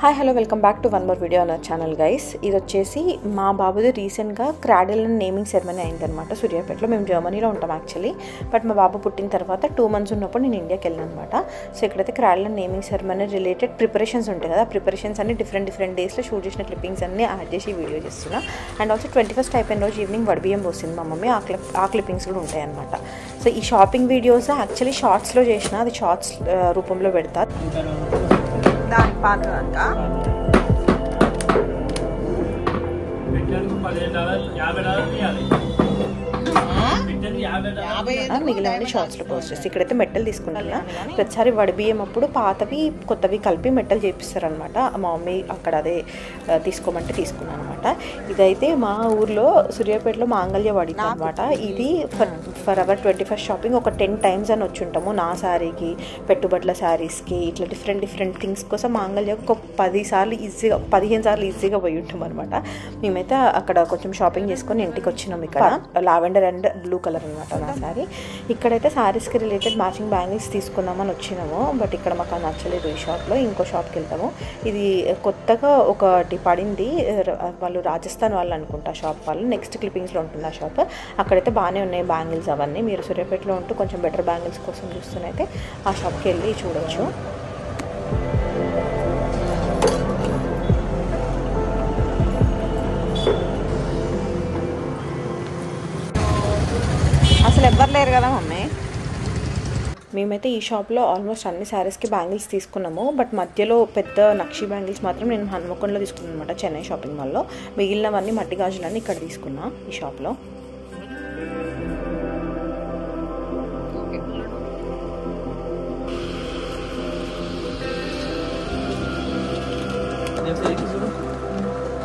Hi hello welcome back to one more video on our channel guys. ఇది వచ్చేసి మా బాబుది రీసెంట్గా క్రాడిల్ అండ్ నేమింగ్ సెరమనీ అయిందనమాట సూర్యాపేటలో. మేము జర్మనీలో ఉంటాం యాక్చువల్లీ, బట్ మా బాబు పుట్టిన తర్వాత 2 months ఉన్నప్పుడు నేను ఇండియాకి వెళ్ళాను అనమాట. సో ఇక్కడైతే cradle and naming ceremony related preparations ఉంటాయి కదా, ప్రిపరేషన్స్ అన్ని డిఫరెంట్ డేస్లో షూట్ చేసిన క్లిప్పింగ్స్ అన్ని యాడ్ చేసి వీడియో చేస్తున్నా. అండ్ ఆల్సో 21st అయిపోయిన రోజు ఈవినింగ్ వడిబియ్యం పోసింది మా మమ్మీ. ఆ క్లిప్పింగ్స్ కూడా ఉంటాయి అనమాట. సో ఈ షాపింగ్ వీడియోస్ యాక్చువల్లీ షార్ట్స్లో చేసిన, అది షార్ట్స్ రూపంలో పెడతా. దాని పాత్ర అంట మిగిలిన షార్ట్స్లో పోస్ట్ చేసి ఇక్కడైతే మెట్టలు తీసుకుంటున్నా. ప్రతిసారి వడిబియ్యం అప్పుడు పాతవి కొత్తవి కలిపి మెట్టలు చేపిస్తారనమాట. మా మమ్మీ అక్కడ అదే తీసుకోమంటే తీసుకున్నాను అనమాట. ఇదైతే మా ఊర్లో సూర్యాపేటలో మాంగళ్య వాడి అనమాట. ఇది ఫర్ అవర్ 21st షాపింగ్ ఒక 10 times అని వచ్చి ఉంటాము. నా శారీకి, పెట్టుబడుల శారీస్కి, ఇట్లా డిఫరెంట్ థింగ్స్ కోసం మాంగళ్య ఒక 15 సార్లు ఈజీగా పోయి ఉంటాం అనమాట. మేమైతే అక్కడ కొంచెం షాపింగ్ చేసుకొని ఇంటికి వచ్చినాం. ఇక్కడ లావెండర్ అండ్ బ్లూ కలర్ అనమాట నా శారీ. ఇక్కడైతే శారీస్కి రిలేటెడ్ మ్యాచింగ్ బ్యాంగిల్స్ తీసుకుందామని వచ్చినాము, బట్ ఇక్కడ మాకు నచ్చలేదు. ఈ షాప్లో ఇంకో షాప్కి వెళ్తాము. ఇది కొత్తగా ఒకటి పడింది, వాళ్ళు రాజస్థాన్ వాళ్ళు అనుకుంటా షాప్ వాళ్ళు. నెక్స్ట్ క్లిప్పింగ్స్లో ఉంటుంది ఆ షాప్. అక్కడైతే బాగానే ఉన్నాయి బ్యాంగిల్స్ అవన్నీ. మీరు సూర్యాపేటలో ఉంటూ కొంచెం బెటర్ బ్యాంగిల్స్ కోసం చూస్తున్నైతే ఆ షాప్కి వెళ్ళి చూడొచ్చు. అసలు ఎవ్వరు లేరు కదా మమ్మీ. మేమైతే ఈ షాప్లో ఆల్మోస్ట్ అన్ని శారీస్కి బ్యాంగిల్స్ తీసుకున్నాము, బట్ మధ్యలో పెద్ద నక్షి బ్యాంగిల్స్ మాత్రం నేను హన్మకొండలో తీసుకున్నాను అనమాట, చెన్నై షాపింగ్ మాల్లో. మిగిలినవన్నీ మట్టి గాజులన్నీ ఇక్కడ తీసుకున్నా ఈ షాప్లో.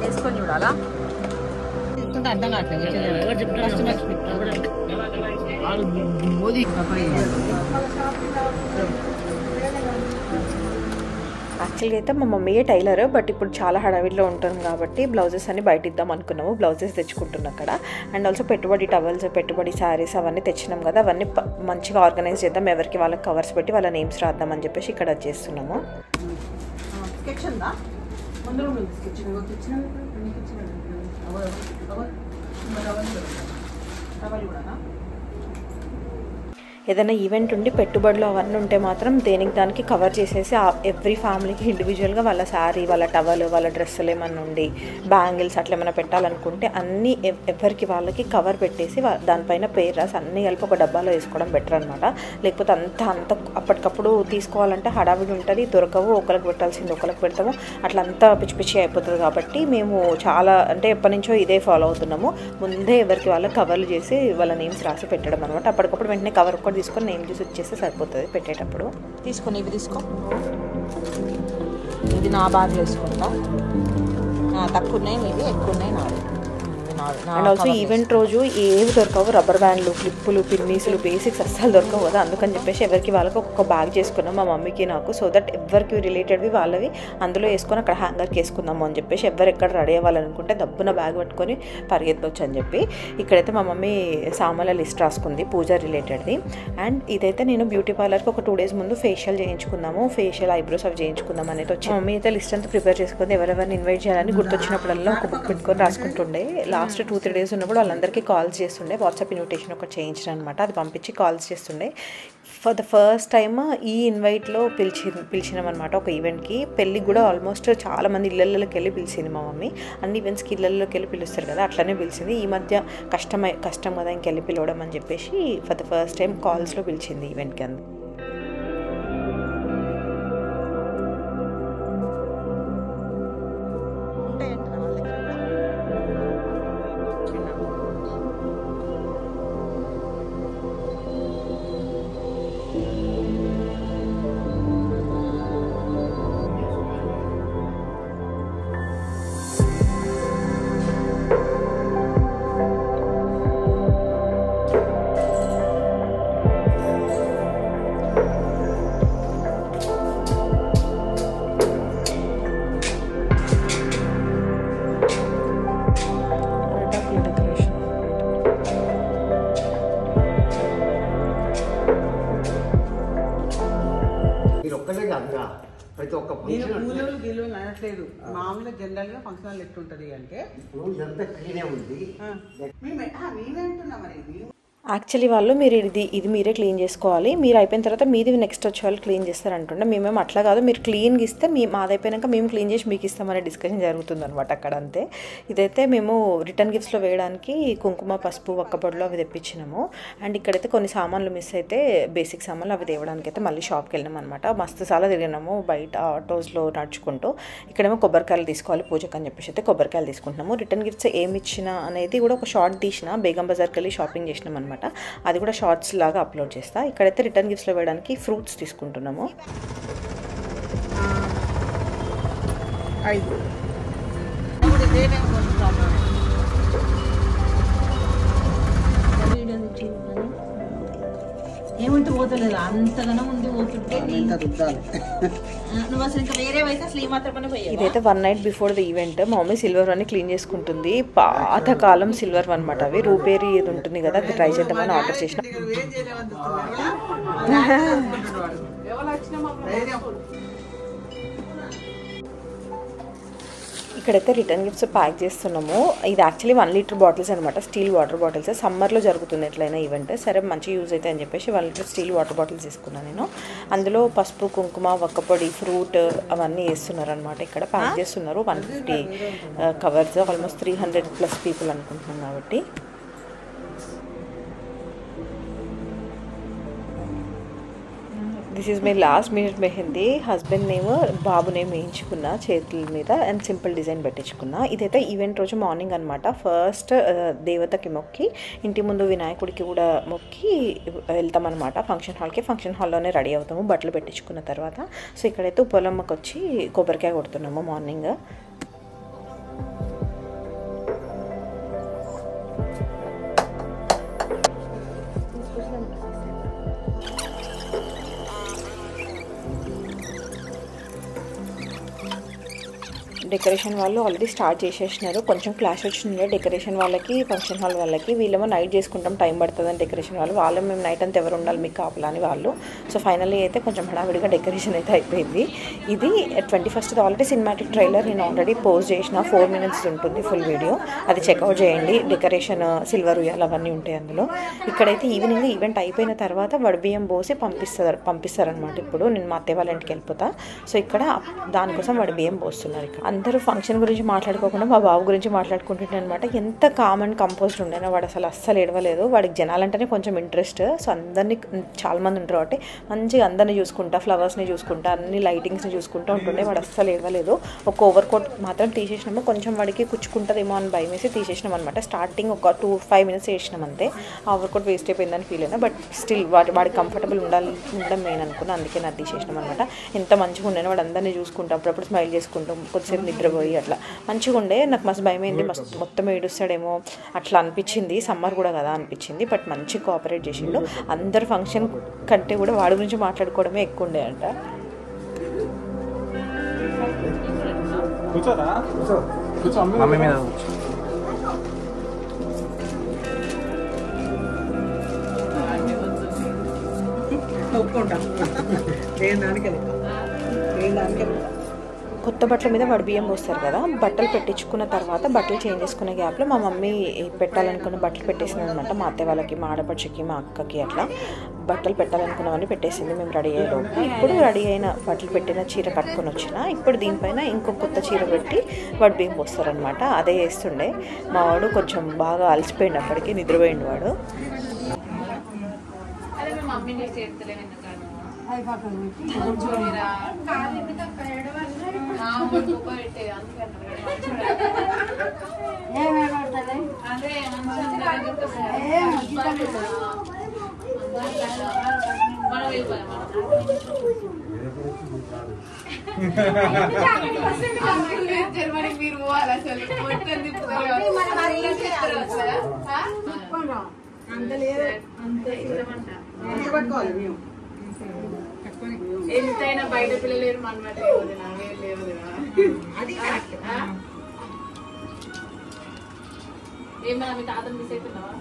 వేసుకొని చూడాలా అర్థం యాక్చువల్గా అయితే మా మమ్మీయే టైలర్, బట్ ఇప్పుడు చాలా హడావిడిలో ఉంటుంది కాబట్టి బ్లౌజెస్ అన్ని బయట ఇద్దాం అనుకున్నాము. బ్లౌజెస్ తెచ్చుకుంటున్నాం అక్కడ. అండ్ ఆల్సో పెట్టుబడి టవల్స్, పెట్టుబడి శారీస్ అవన్నీ తెచ్చినాం కదా, అవన్నీ మంచిగా ఆర్గనైజ్ చేద్దాం, ఎవరికి వాళ్ళకి కవర్స్ పెట్టి వాళ్ళ నేమ్స్ రాద్దాం అని చెప్పేసి ఇక్కడ చేస్తున్నాము. ఏదైనా ఈవెంట్ ఉండి పెట్టుబడులు అవన్నీ ఉంటే మాత్రం దేనికి దానికి కవర్ చేసేసి ఎవ్రీ ఫ్యామిలీకి ఇండివిజువల్గా వాళ్ళ శారీ, వాళ్ళ టవల్, వాళ్ళ డ్రెస్సులు ఏమన్నా ఉండి బ్యాంగిల్స్ అట్లా ఏమైనా పెట్టాలనుకుంటే అన్నీ ఎవరికి వాళ్ళకి కవర్ పెట్టేసి దానిపైన పేరు రాసి అన్నీ కలిపి ఒక డబ్బాలో వేసుకోవడం బెటర్ అనమాట. లేకపోతే అంత అప్పటికప్పుడు తీసుకోవాలంటే హడావిడి ఉంటుంది, దొరకవు, ఒకరికి పెట్టాల్సింది ఒకరికి పెడతాము, అట్లా అంతా పిచ్చి అయిపోతుంది. కాబట్టి మేము చాలా అంటే ఎప్పటి నుంచో ఇదే ఫాలో అవుతున్నాము. ముందే ఎవరికి వాళ్ళకి కవర్లు చేసి వాళ్ళ నేమ్స్ రాసి పెట్టడం అనమాట. అప్పటికప్పుడు వెంటనే కవర్ ఒకటి తీసుకొని నేమ్ చూసి వచ్చేస్తే సరిపోతుంది పెట్టేటప్పుడు. తీసుకొని ఇవి తీసుకో, ఇది నా బ్యాగ్లో వేసుకుంటా. తక్కువ ఉన్నాయి మీవి, ఎక్కువ ఉన్నాయి నావి. అండ్ ఆల్సో ఈవెంట్ రోజు ఏవి దొరకవు, రబ్బర్ బ్యాండ్లు, క్లిప్పులు, పిన్నీసులు, బేసిక్స్ అస్సలు దొరకవు కదా. అందుకని చెప్పేసి ఎవరికి వాళ్ళకి ఒక్కొక్క బ్యాగ్ చేసుకున్నాం, మా మమ్మీకి నాకు. సో దట్ ఎవరికి రిలేటెడ్వి వాళ్ళవి అందులో వేసుకొని అక్కడ హ్యాంగర్కి వేసుకుందాము అని చెప్పేసి, ఎవరు ఎక్కడ రెడీ అవ్వాలనుకుంటే దబ్బున బ్యాగ్ పట్టుకొని పరిగెత్తవచ్చు అని చెప్పి. ఇక్కడైతే మా మమ్మీ సామాన్ల లిస్ట్ రాసుకుంది పూజ రిలేటెడ్ది. అండ్ ఇదైతే నేను బ్యూటీ పార్లర్కి ఒక 2 days ముందు ఫేషియల్ చేయించుకుందాము, ఫేషియల్ ఐబ్రోస్ అవి చేయించుకుందాం అనేది వచ్చి మమ్మీ అయితే లిస్ట్ అంతా ప్రిపేర్ చేసుకుంది. ఎవరెవరిని ఇన్వైట్ చేయాలని గుర్తొచ్చినప్పుడల్లా ఒక బుక్ పెట్టుకొని రాసుకుంటుండే. లాస్ట్ 2-3 days ఉన్నప్పుడు వాళ్ళందరికీ కాల్స్ చేస్తుండే. వాట్సాప్ ఇన్విటేషన్ ఒకటి చేయించిన అనమాట, అది పంపించి కాల్స్ చేస్తుండే. ఫర్ ద ఫస్ట్ టైమ్ ఈ ఇన్వైట్లో పిలిచినామన్నమాట ఒక ఈవెంట్కి. పెళ్ళికి కూడా ఆల్మోస్ట్ చాలామంది ఇళ్ళల్లోకి వెళ్ళి పిలిచింది మా మమ్మీ. అన్ని ఈవెంట్స్కి ఇళ్ళల్లోకి వెళ్ళి పిలుస్తారు కదా, అట్లనే పిలిచింది. ఈ మధ్య కష్టం కదా ఇంకెళ్ళి పిలవడం అని చెప్పేసి ఫర్ ద ఫస్ట్ టైం కాల్స్లో పిలిచింది ఈవెంట్కి. అందు నేను పూలు గిలు అనట్లేదు, మామూలుగా జనరల్ గా ఫంక్షన్ ఎట్లా ఉంటది అంటే మేమే అంటున్నా మరి. యాక్చువల్లీ వాళ్ళు మీరు ఇది మీరే క్లీన్ చేసుకోవాలి, మీరు అయిపోయిన తర్వాత మీది నెక్స్ట్ వచ్చే వాళ్ళు క్లీన్ చేస్తారంటుండే. మేమేమో అట్లా కాదు, మీరు క్లీన్గా ఇస్తే మాది అయిపోయాక మేము క్లీన్ చేసి మీకు ఇస్తామనే డిస్కషన్ జరుగుతుంది అనమాట అక్కడ. అంతే. ఇదైతే మేము రిటర్న్ గిఫ్ట్స్లో వేయడానికి కుంకుమ, పసుపు, ఒక్కపొడులు అవి తెప్పించినాము. అండ్ ఇక్కడైతే కొన్ని సామాన్లు మిస్ అయితే బేసిక్ సామాన్లు అవి తేవడానికి అయితే మళ్ళీ షాప్కి వెళ్ళినాం అనమాట. మస్తు సార్లు తిరిగినాము బయట ఆటోస్లో నడుచుకుంటూ. ఇక్కడేమో కొబ్బరికాయలు తీసుకోవాలి పూజకు అని చెప్పేసి అయితే కొబ్బరికాయలు తీసుకుంటున్నాము. రిటర్న్ గిఫ్ట్స్ ఏమి ఇచ్చినా అనేది కూడా ఒక షార్ట్ తీసిన, బేగం బజార్కి వెళ్ళి షాపింగ్ చేసినాం అనమాట. అది కూడా షార్ట్స్ లాగా అప్లోడ్ చేస్తా. ఇక్కడైతే రిటర్న్ గిఫ్ట్స్లో వేయడానికి ఫ్రూట్స్ తీసుకుంటున్నాము. ఏముంటే పోతలేదు, అంతగానో ముందు పోతుంటే నువ్వు అసలు ఇంకా వేరే అయితే అసలు ఈ మాత్రమే పోయావు. ఇదైతే 1 night బిఫోర్ ద ఈవెంట్ మా మమ్మీ సిల్వర్ వన్ క్లీన్ చేసుకుంటుంది. పాతకాలం సిల్వర్ వన్ అనమాట. అవి రూపేరీ ఇది ఉంటుంది కదా, అది ట్రై చేద్దామని ఆర్డర్ చేసిన. ఇక్కడైతే రిటర్న్ గిఫ్ట్స్ ప్యాక్ చేస్తున్నాము. ఇది యాక్చువల్లీ 1 liter బాటిల్స్ అనమాట, స్టీల్ వాటర్ బాటిల్స్. సమ్మర్లో జరుగుతుంది ఎట్లయినా ఈవెంట్, సరే మంచి యూజ్ అయితే అని చెప్పేసి 1 liter స్టీల్ వాటర్ బాటిల్స్ తీసుకున్నాను నేను. అందులో పసుపు, కుంకుమ, వక్కపొడి, ఫ్రూట్ అవన్నీ వేస్తున్నారు అనమాట. ఇక్కడ ప్యాక్ చేస్తున్నారు. 150 కవర్స్, ఆల్మోస్ట్ 300+ పీపుల్ అనుకుంటున్నాం కాబట్టి. This is my last minute mehndi. Husband name, Babu name వేయించుకున్న చేతుల మీద అండ్ సింపుల్ డిజైన్ పెట్టించుకున్నా. ఇదైతే ఈవెంట్ రోజు మార్నింగ్ అనమాట. ఫస్ట్ దేవతకి మొక్కి ఇంటి ముందు వినాయకుడికి కూడా మొక్కి వెళ్తామన్నమాట ఫంక్షన్ హాల్కి. ఫంక్షన్ హాల్లోనే రెడీ అవుతాము బట్టలు పెట్టించుకున్న తర్వాత. సో ఇక్కడైతే పొలమ్మకి వచ్చి కొబ్బరికాయ కొడుతున్నాము మార్నింగ్. డెకరేషన్ వాళ్ళు ఆల్రెడీ స్టార్ట్ చేసేసినారు. కొంచెం క్లాష్ వచ్చింది డెకరేషన్ వాళ్ళకి, ఫంక్షన్ హాల్ వాళ్ళకి. వీళ్ళేమో నైట్ చేసుకుంటాం, టైం పడుతుందని డెకరేషన్ వాళ్ళు మేము నైట్ అంతా ఎవరు ఉండాలి మీకు కావాలని వాళ్ళు. సో ఫైనల్లీ అయితే కొంచెం హడావిడిగా డెకరేషన్ అయితే అయిపోయింది. ఇది 21st ఆల్రెడీ సినిమాటిక్ ట్రైలర్ నేను ఆల్రెడీ పోస్ట్ చేసిన, 4 minutes ఉంటుంది ఫుల్ వీడియో, అది చెక్అవుట్ చేయండి. డెకరేషన్, సిల్వర్ ఉయ్యాలు అవన్నీ ఉంటాయి అందులో. ఇక్కడైతే ఈవినింగ్ ఈవెంట్ అయిపోయిన తర్వాత వడిబియ్యం పోసి పంపిస్తారనమాట. ఇప్పుడు నేను మా అత్తయ్య వాళ్ళ ఇంటికి వెళ్ళిపోతా. సో ఇక్కడ దానికోసం వడిబియ్యం పోస్తున్నారు. ఇక్కడ అందరూ ఫంక్షన్ గురించి మాట్లాడుకోకుండా మా బాబు గురించి మాట్లాడుకుంటుంటే అనమాట. ఎంత కామ్ అండ్ కంపోజ్డ్ ఉండేనా వాడు, అస్సలు ఏడవలేదు. వాడికి జనాలంటేనే కొంచెం ఇంట్రెస్ట్. సో అందరినీ చాలామంది ఉంటారు కాబట్టి మంచిగా అందరినీ చూసుకుంటా, ఫ్లవర్స్ని చూసుకుంటా, అన్ని లైటింగ్స్ని చూసుకుంటూ ఉంటుండే. వాడు అస్సలు ఏడవలేదు. ఒక ఓవర్ కోట్ మాత్రం తీసేసినాము, కొంచెం వాడికి కుచ్చుకుంటుందేమో అని భయం వేసి తీసేసినాం అనమాట. స్టార్టింగ్ ఒక 2-5 minutes వేసినాం అంతే. ఆ ఓవర్ కోట్ వేస్ట్ అయిపోయిందని ఫీల్ అయినా, బట్ స్టిల్ వాడికి కంఫర్టబుల్ ఉండడం మెయిన్ అనుకున్నా, అందుకే నాకు తీసేసినాం అనమాట. ఎంత మంచిగా ఉండేనా వాడు, అందరినీ చూసుకుంటాం, అప్పుడప్పుడు స్మైల్ చేసుకుంటాం, కొద్దిసేపు నిద్రపోయి అట్లా మంచిగా ఉండే. నాకు మస్తు భయమైంది, మొత్తం ఏడుస్తాడేమో అట్లా అనిపించింది. సమ్మర్ కూడా కదా అనిపించింది. బట్ మంచి కోఆపరేట్ చేసిండు. అందరు ఫంక్షన్ కంటే కూడా వాడి గురించి మాట్లాడుకోవడమే ఎక్కువ ఉండే అంట. కొత్త బట్టల మీద వడిబియ్యం పోస్తారు కదా, బట్టలు పెట్టించుకున్న తర్వాత బట్టలు చేంజ్ చేసుకునే గ్యాప్లో మా మమ్మీ పెట్టాలనుకున్న బట్టలు పెట్టేసింది అనమాట. మా అత్తయ్య వాళ్ళకి, మా ఆడపడుచుకి, మా అక్కకి అట్లా బట్టలు పెట్టాలనుకున్నవన్నీ పెట్టేసింది మేము రెడీ అయ్యేలోపు. ఇప్పుడు రెడీ అయిన బట్టలు పెట్టిన చీర కట్టుకొని వచ్చిన. ఇప్పుడు దీనిపైన ఇంకో కొత్త చీర పెట్టి వడిబియ్యం పోస్తారనమాట. అదే వేస్తుండే. మా వాడు కొంచెం బాగా అలసిపోయిండు, అప్పటికి నిద్రపోయిండు వాడు. మీరు పోవాలి అసలు అంత లేదు, ఎంతైనా బయట పిల్లలేరు మనమాట లేవు. ఏమన్నా మీ తాతను మిస్ అవుతున్నావా?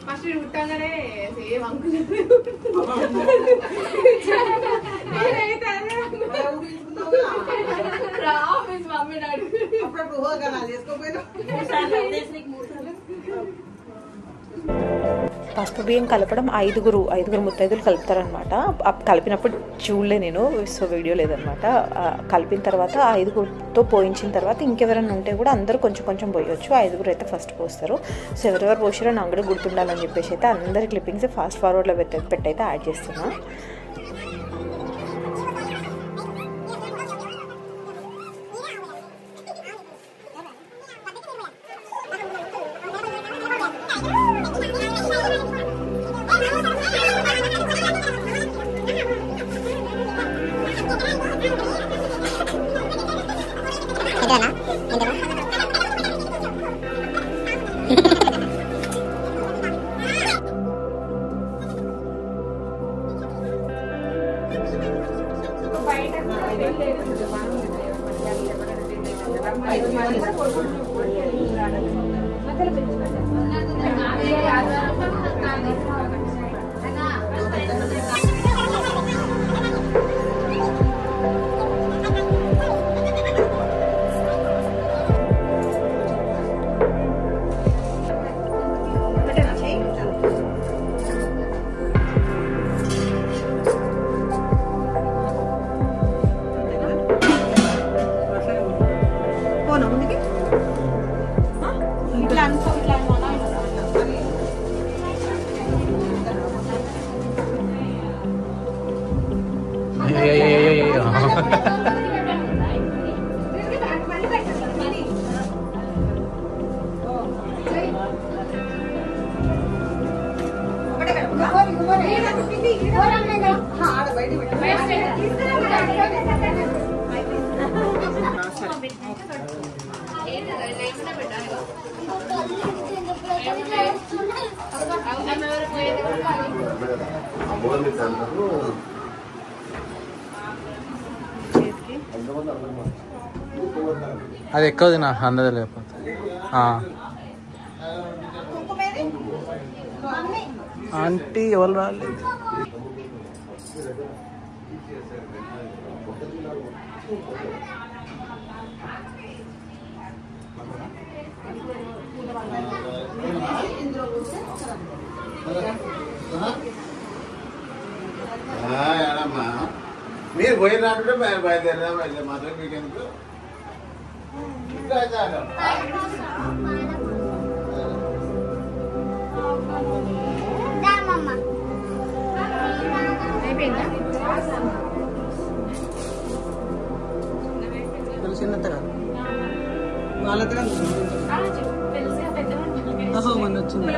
ఫస్ట్ నేను పుట్టగానే సేమ్ అంకుల్ మమ్మీ డాడీ పసుపు బియ్యం కలపడం ఐదుగురు ముత్తైదులు కలుపుతారనమాట. కలిపినప్పుడు చూడలే నేను, సో వీడియో లేదనమాట. కలిపిన తర్వాత ఐదుగురితో పోయించిన తర్వాత ఇంకెవరైనా ఉంటే కూడా అందరూ కొంచెం కొంచెం పోయొచ్చు. ఐదుగురు అయితే ఫస్ట్ పోస్తారు. సో ఎవరెవరు పోసారో నాకు కూడా గుర్తుండాలని చెప్పేసి అయితే అందరి క్లిప్పింగ్స్ ఫాస్ట్ ఫార్వర్డ్లో పెట్టి అయితే యాడ్ చేస్తున్నా. అది ఎక్కువది నా అందదు లేకపోతే ఆంటీ ఎవరు రాలేదు. మీరు పోయినప్పుడు బయలుదేరా మాత్రం మీకెందుకు చిన్నత కాదు వాళ్ళతో మొన్న వచ్చింది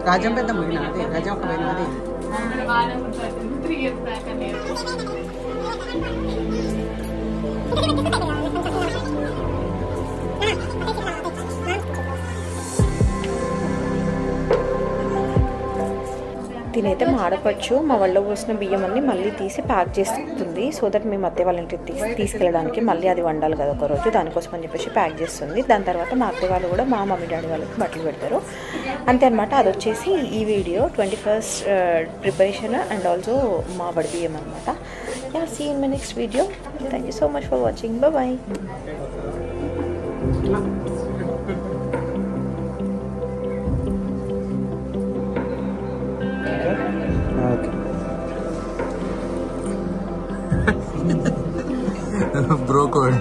రాజ్యం పెద్ద పోయినా అదే రాజ్యం ఒక పోయినా అదే 3 years back and తినైతే మాడపచ్చు మా వాళ్ళ పోసిన బియ్యం అన్ని మళ్ళీ తీసి ప్యాక్ చేస్తుంది. సో దట్ మేము అత్తయ్య వాళ్ళ ఇంటికి తీసుకెళ్ళడానికి మళ్ళీ అది వండాలి కదా ఒకరోజు, దానికోసం అని చెప్పేసి ప్యాక్ చేస్తుంది. దాని తర్వాత మా అత్తయ్య వాళ్ళు కూడా మా మమ్మీ డాడీ వాళ్ళకి బట్టలు పెడతారు అంతే అనమాట. అది వచ్చేసి ఈ video 21st preparation and also మా వడి బియ్యం అనమాట. Yeah, see in my next video. Thank you so much for watching. Bye. Bro code